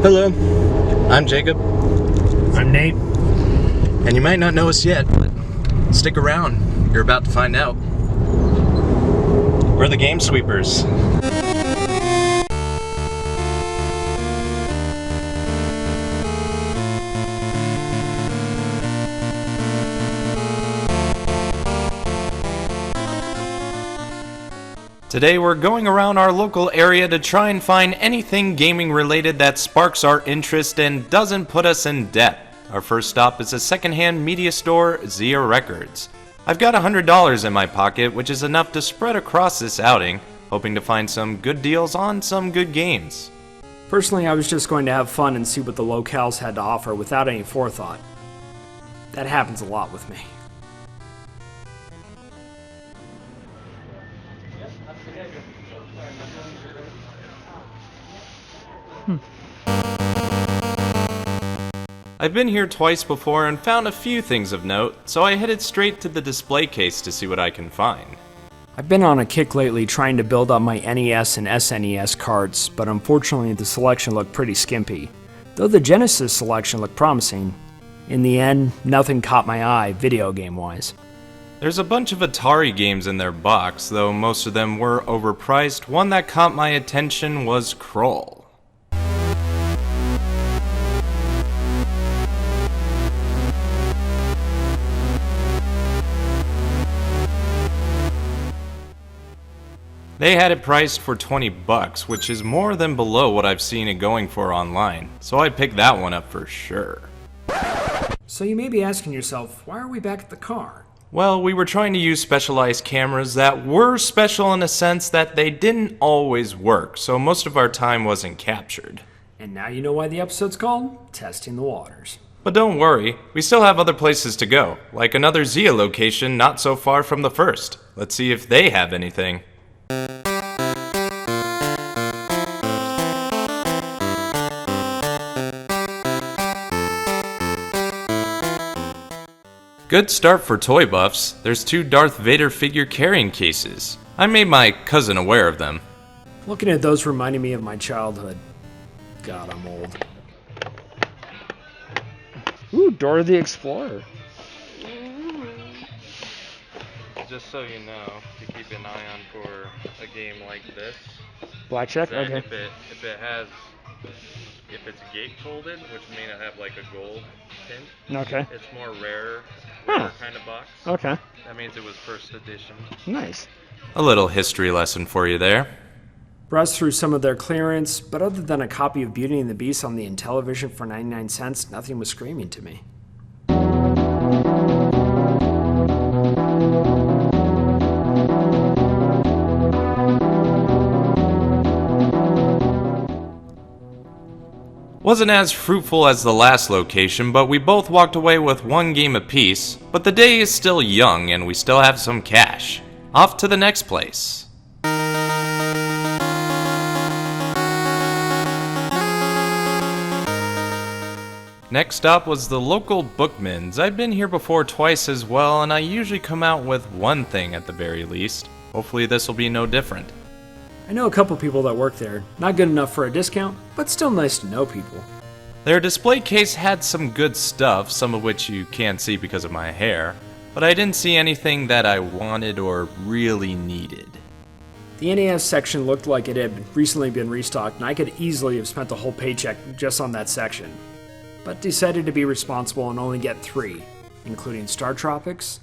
Hello, I'm Jacob, I'm Nate. and you might not know us yet, but stick around. You're about to find out. We're the Game Sweepers. Today we're going around our local area to try and find anything gaming related that sparks our interest and doesn't put us in debt. Our first stop is a secondhand media store, Zia Records. I've got $100 in my pocket, which is enough to spread across this outing, hoping to find some good deals on some good games. Personally, I was just going to have fun and see what the locales had to offer without any forethought. That happens a lot with me. I've been here twice before and found a few things of note, so I headed straight to the display case to see what I can find. I've been on a kick lately trying to build up my NES and SNES carts, but unfortunately the selection looked pretty skimpy. Though the Genesis selection looked promising, in the end, nothing caught my eye video game-wise. There's a bunch of Atari games in their box, though most of them were overpriced. One that caught my attention was Kroll. They had it priced for $20, which is more than below what I've seen it going for online, so I picked that one up for sure. So you may be asking yourself, why are we back at the car? Well, we were trying to use specialized cameras that were special in a sense that they didn't always work, so most of our time wasn't captured. And now you know why the episode's called Testing the Waters. But don't worry, we still have other places to go, like another Zia location not so far from the first. Let's see if they have anything. Good start for toy buffs. There's 2 Darth Vader figure carrying cases. I made my cousin aware of them. Looking at those reminded me of my childhood. God, I'm old. Ooh, Dora the Explorer. Just so you know, to keep an eye on for a game like this, Blackjack? then Okay. if it's gatefolded, which may not have like a gold tint, Okay. it's more rare Huh. kind of box. Okay. That means it was first edition. Nice. A little history lesson for you there. Browsed through some of their clearance, but other than a copy of Beauty and the Beast on the Intellivision for 99 cents, nothing was screaming to me. Wasn't as fruitful as the last location, but we both walked away with 1 game apiece. But the day is still young and we still have some cash. Off to the next place. Next up was the local Bookman's. I've been here before twice as well, and I usually come out with 1 thing at the very least. Hopefully this will be no different. I know a couple people that work there. Not good enough for a discount, but still nice to know people. Their display case had some good stuff, some of which you can't see because of my hair, but I didn't see anything that I wanted or really needed. The NES section looked like it had recently been restocked, and I could easily have spent the whole paycheck just on that section. But decided to be responsible and only get 3, including Star Tropics,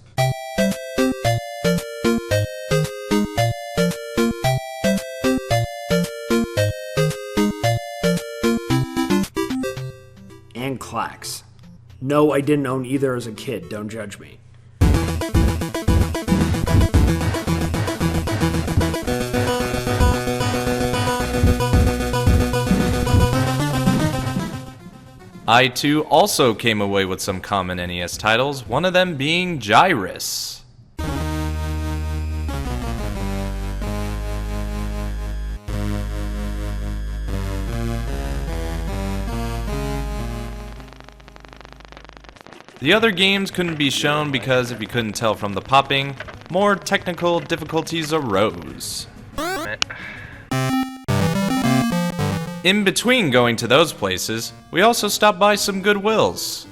and Clax. No, I didn't own either as a kid, don't judge me. I too also came away with some common NES titles, one of them being Gyrus. The other games couldn't be shown because, if you couldn't tell from the popping, more technical difficulties arose. In between going to those places, we also stopped by some Goodwills.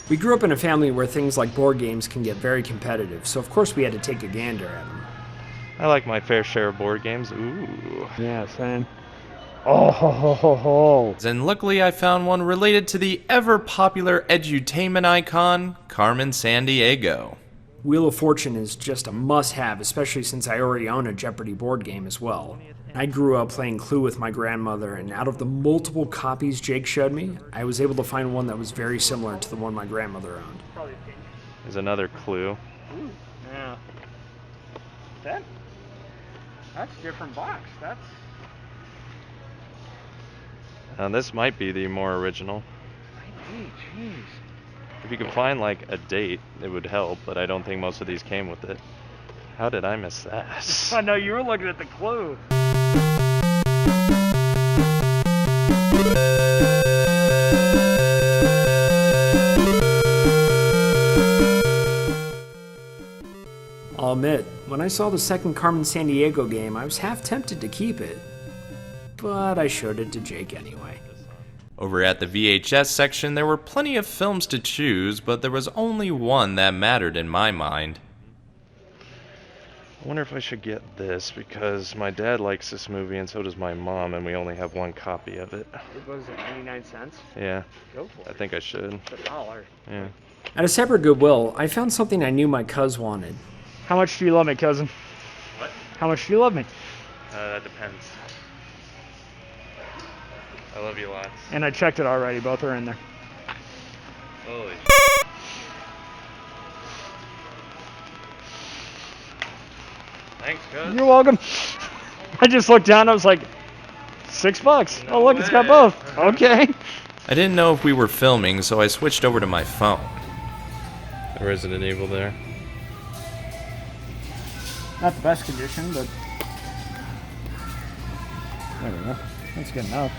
We grew up in a family where things like board games can get very competitive, so of course we had to take a gander at them. I like my fair share of board games. Ooh. Yeah, same. Oh, ho, ho, ho, ho. And luckily I found one related to the ever-popular edutainment icon, Carmen Sandiego. Wheel of Fortune is just a must-have, especially since I already own a Jeopardy board game as well. I grew up playing Clue with my grandmother, and out of the multiple copies Jake showed me, I was able to find one that was very similar to the one my grandmother owned. There's another Clue. Ooh, yeah. That's a different box. That's... This might be the more original. Jeez. If you could find like a date, it would help, but I don't think most of these came with it. How did I miss that? I know, you were looking at the clue. I'll admit, when I saw the second Carmen Sandiego game, I was half tempted to keep it. But I showed it to Jake anyway. Over at the VHS section, there were plenty of films to choose, but there was only one that mattered in my mind. I wonder if I should get this, because my dad likes this movie and so does my mom, and we only have one copy of it. What was it, 99 cents? Yeah, Go for I it. think I should. It's $1. Yeah. At a separate Goodwill, I found something I knew my cuz wanted. How much do you love me, cousin? What? How much do you love me? That depends. I love you lots. And I checked it already. Both are in there. Holy Thanks, cuz. You're welcome. I just looked down. I was like, $6. No Oh, look, it's got way. both. Okay. I didn't know if we were filming, so I switched over to my phone. Resident Evil there. Not the best condition, but there we go. That's good enough.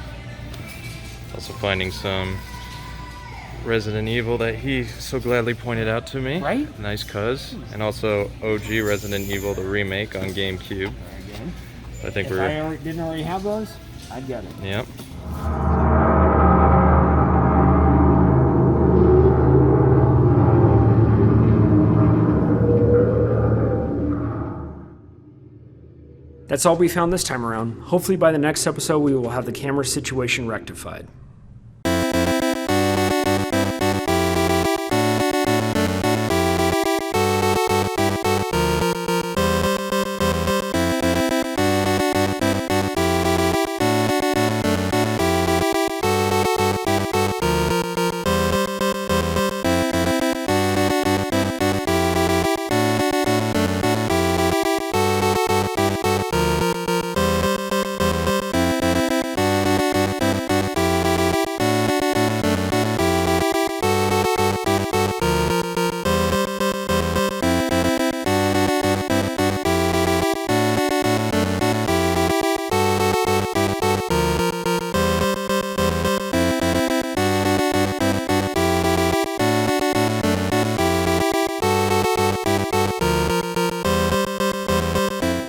Also finding some Resident Evil that he so gladly pointed out to me. Right? Nice cuz. And also OG Resident Evil, the remake on GameCube. I think If I didn't already have those, I'd get it. Yep. That's all we found this time around. Hopefully by the next episode we will have the camera situation rectified.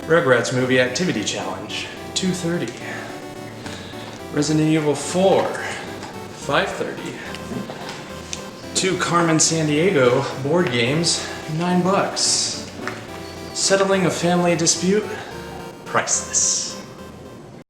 Rugrats Movie Activity Challenge, 2:30. Resident Evil 4, 5:30. 2 Carmen Sandiego board games, $9. Settling a family dispute, priceless.